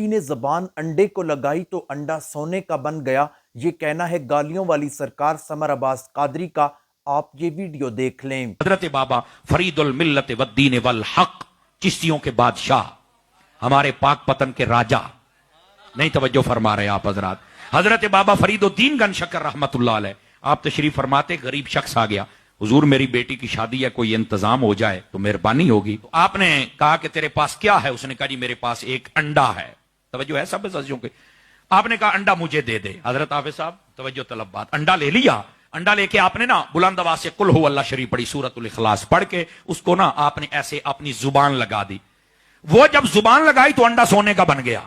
ने जबान अंडे को लगाई तो अंडा सोने का बन गया, ये कहना है गालियों वाली सरकार समर अब्बास कादरी का। आप ये वीडियो देख लें। हजरत बाबा फरीदुल मिल्लत वद्दीन वल हक, चिश्तियों के बादशाह, हमारे पाक पतन के राजा, नहीं तवज्जो फरमा रहे आप हजरात। हजरत बाबा फरीदुद्दीन गन शक्कर रहमतुल्लाह अलैह, आप तशरीफ फरमाते, गरीब शख्स आ गया, हुजूर मेरी बेटी की शादी है, कोई इंतजाम हो जाए तो मेहरबानी होगी। तो आपने कहा कि तेरे पास क्या है? उसने कहा जी मेरे पास एक अंडा है। तवज्जो है सब सज्जों के। आपने कहा अंडा मुझे दे दे। हजरत हाफिज साहब तवज्जो तलब बात, अंडा ले लिया। अंडा लेके आपने ना बुलंद आवाज से कुल हु अल्लाह शरीफ पढ़ी, सूरतुल इखलास पढ़ के उसको ना आपने ऐसे अपनी जुबान लगा दी। वो जब जुबान लगाई तो अंडा सोने का बन गया।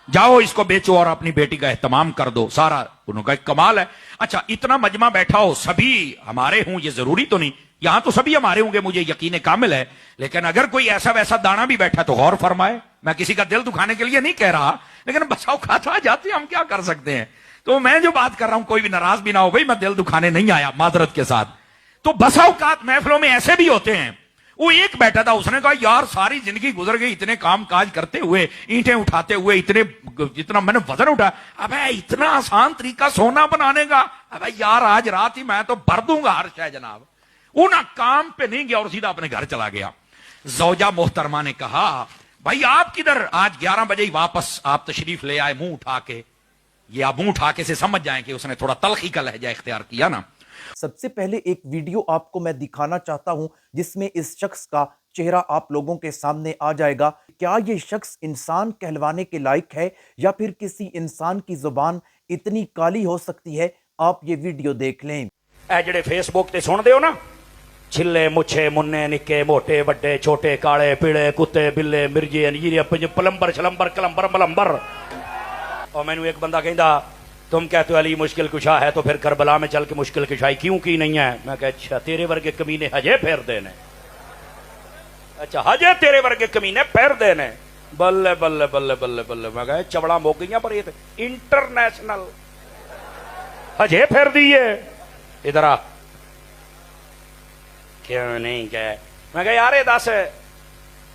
जाओ इसको बेचो और अपनी बेटी का एहतमाम कर दो। सारा उनका कमाल है। अच्छा, इतना मजमा बैठा हो, सभी हमारे हों ये जरूरी तो नहीं, यहां तो सभी हमारे होंगे, मुझे यकीन कामिल है। लेकिन अगर कोई ऐसा वैसा दाना भी बैठा तो गौर फरमाए। मैं किसी का दिल दुखाने के लिए नहीं कह रहा, लेकिन बसाओ खाता आ जाते हैं, हम क्या कर सकते हैं। तो मैं जो बात कर रहा हूं, कोई भी नाराज भी ना हो, भाई मैं दिल दुखाने नहीं आया, मादरत के साथ। तो बसाओकात महफिलों में ऐसे भी होते हैं। वो एक बैठा था, उसने कहा यार सारी जिंदगी गुजर गई इतने काम काज करते हुए, ईंटें उठाते हुए, जितना मैंने वजन उठा, अबे इतना आसान तरीका सोना बनाने का, अबे यार आज रात ही मैं तो भर दूंगा हर शय जनाब। वो ना काम पे नहीं गया और सीधा अपने घर चला गया। जौजा मोहतरमा ने कहा भाई आप किधर? आज 11 बजे ही वापस आप तशरीफ ले आए मुंह उठा के। ये आप मुंह उठा के से समझ जाए कि उसने थोड़ा तलखी का लहजा इख्तियार किया ना। सबसे पहले एक वीडियो आपको मैं दिखाना चाहता हूं जिसमें इस शख्स का चेहरा आप लोगों के सामने आ जाएगा। क्या ये शख्स इंसान कहलवाने के लायक है या फिर किसी इंसान की जुबान इतनी काली हो सकती है? आप ये वीडियो देख लें। ए जेड़े फेसबुक ते सुनदे हो ना, छिले मुछे मुन्ने निक्के मोटे बड़े छोटे काले पीले कुत्ते बिल्ले मिर्जे अंजीरे पलंबर छलंबर कलंबर मलंबर। और मैनू एक बंदा कहता तुम कहते हो अली मुश्किल कुशा है, तो फिर करबला में चल के मुश्किल कुशाई क्यों की नहीं है? मैं कह अच्छा तेरे वर्गे कमीने हजे फेर देने, अच्छा हजे तेरे वर्गे कमीने फेर देने, बल्ले बल्ले बल्ले बल्ले बल्ले। मैं कह चवड़ा मुक गई पर ये इंटरनेशनल हजे फेर दी है। इधर आ, क्यों नहीं कह? मैं कह यार दस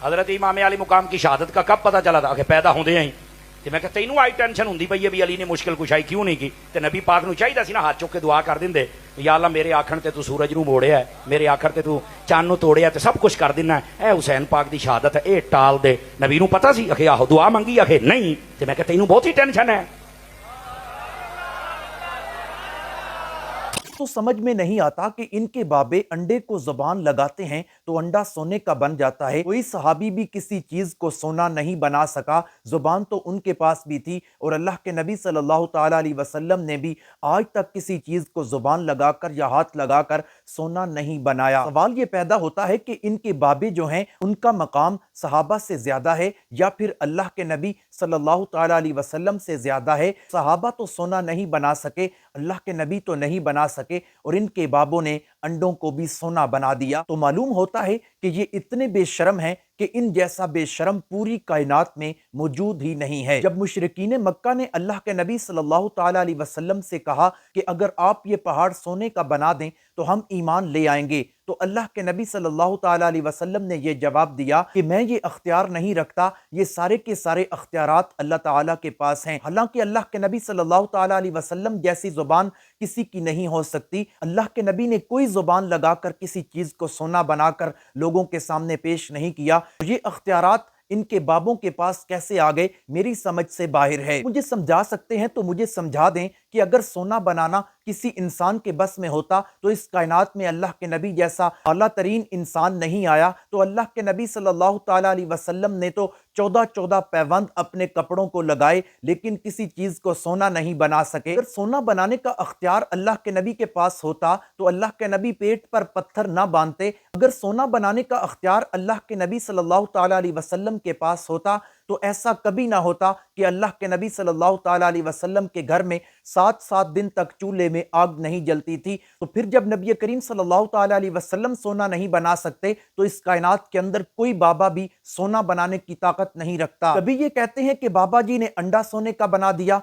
हजरत इमाम अली मुकाम की शहादत का कब पता चला था? कि पैदा होंदे ही। ਤੇ ਮੈਂ ਕਿਹਾ ਤੈਨੂੰ ਆਈ ਟੈਨਸ਼ਨ ਹੁੰਦੀ ਪਈ ਹੈ ਵੀ ਅਲੀ ਨੇ ਮੁਸ਼ਕਿਲ ਕੁਸ਼ਾਈ ਕਿਉਂ ਨਹੀਂ ਕੀ? ਤੇ ਨਬੀ ਪਾਕ ਨੂੰ ਚਾਹੀਦਾ ਸੀ ਨਾ ਹੱਥ ਚੁੱਕ ਕੇ ਦੁਆ ਕਰ ਦਿੰਦੇ, ਯਾ ਅੱਲਾ ਮੇਰੇ ਆਖਣ ਤੇ ਤੂੰ ਸੂਰਜ ਨੂੰ ਮੋੜਿਆ, ਮੇਰੇ ਆਖਣ ਤੇ ਤੂੰ ਚੰਨ ਨੂੰ ਤੋੜਿਆ, ਤੇ ਸਭ ਕੁਝ ਕਰ ਦਿੰਨਾ। ਇਹ ਹੁਸੈਨ ਪਾਕ ਦੀ ਸ਼ਹਾਦਤ ਹੈ, ਇਹ ਟਾਲ ਦੇ। ਨਬੀ ਨੂੰ ਪਤਾ ਸੀ? ਅਖੇ ਆਹੋ ਦੁਆ ਮੰਗੀ, ਅਖੇ ਨਹੀਂ। ਤੇ ਮੈਂ ਕਿਹਾ ਤੈਨੂੰ ਬਹੁਤੀ ਟੈਨਸ਼ਨ ਹੈ। तो समझ में नहीं आता कि इनके बाबे अंडे को जुबान लगाते हैं तो अंडा सोने का बन जाता है। कोई सहाबी भी किसी चीज को सोना नहीं बना सका, जुबान तो उनके पास भी थी। और अल्लाह के नबी सल्लल्लाहु ताला अलैहि वसल्लम ने भी आज तक किसी चीज को जुबान लगाकर या हाथ लगाकर सोना नहीं बनाया। सवाल ये पैदा होता है कि इनके बाबे जो हैं उनका मकाम सहाबा से ज्यादा है या फिर अल्लाह के नबी सल्लल्लाहु ताला अलैहि वसल्लम से ज्यादा है? सहाबा तो सोना नहीं बना सके, अल्लाह के नबी तो नहीं बना सके, और इनके बाबों ने अंडों को भी सोना बना दिया। तो मालूम होता है कि ये इतने बेशरम हैं कि इन जैसा बेशरम पूरी कायनात में मौजूद ही नहीं है। जब मुशरिकीन मक्का ने अल्लाह के नबी सल्लल्लाहु ताला अलैहि वसल्लम से कहा कि अगर आप ये पहाड़ सोने का बना दें तो हम ईमान ले आएंगे, तो अल्लाह के नबी सल्लल्लाहु ताला अलैहि वसल्लम ने ये जवाब दिया कि मैं ये अख्तियार नहीं रखता, ये सारे के सारे अख्तियारात अल्लाह ताला के पास हैं। हालांकि अल्लाह के नबी सल्लल्लाहु ताला अलैहि वसल्लम जैसी जुबान किसी की नहीं हो सकती। अल्लाह के नबी ने कोई जुबान लगाकर किसी चीज को सोना बनाकर लोगों के सामने पेश नहीं किया। ये अख्तियारात इनके बाबों के पास कैसे आ गए, मेरी समझ से बाहर है। मुझे समझा सकते हैं तो मुझे समझा दें कि अगर सोना बनाना किसी इंसान के बस में होता तो इस कायनात में अल्लाह के नबी जैसा आला तरीन इंसान नहीं आया। तो अल्लाह के नबी सल्लल्लाहु ताला अलैहि वसल्लम ने तो 14 पैबंद अपने कपड़ों को लगाए, लेकिन किसी चीज को सोना नहीं बना सके। अगर सोना बनाने का अख्तियार अल्लाह के नबी के पास होता तो अल्लाह के नबी पेट पर पत्थर ना बांधते। अगर सोना बनाने का अख्तियार अल्लाह के नबी सल्लल्लाहु ताला अलैहि वसल्लम के पास होता तो ऐसा कभी ना होता कि अल्लाह के नबी सल्लल्लाहु ताला अलैहि वसल्लम के घर में 7 दिन तक चूल्हे में आग नहीं जलती थी। तो फिर जब नबी करीम सल्लल्लाहु ताला अलैहि वसल्लम सोना नहीं बना सकते तो इस कायनात के अंदर कोई बाबा भी सोना बनाने की ताकत नहीं रखता। कभी ये कहते हैं कि बाबा जी ने अंडा सोने का बना दिया,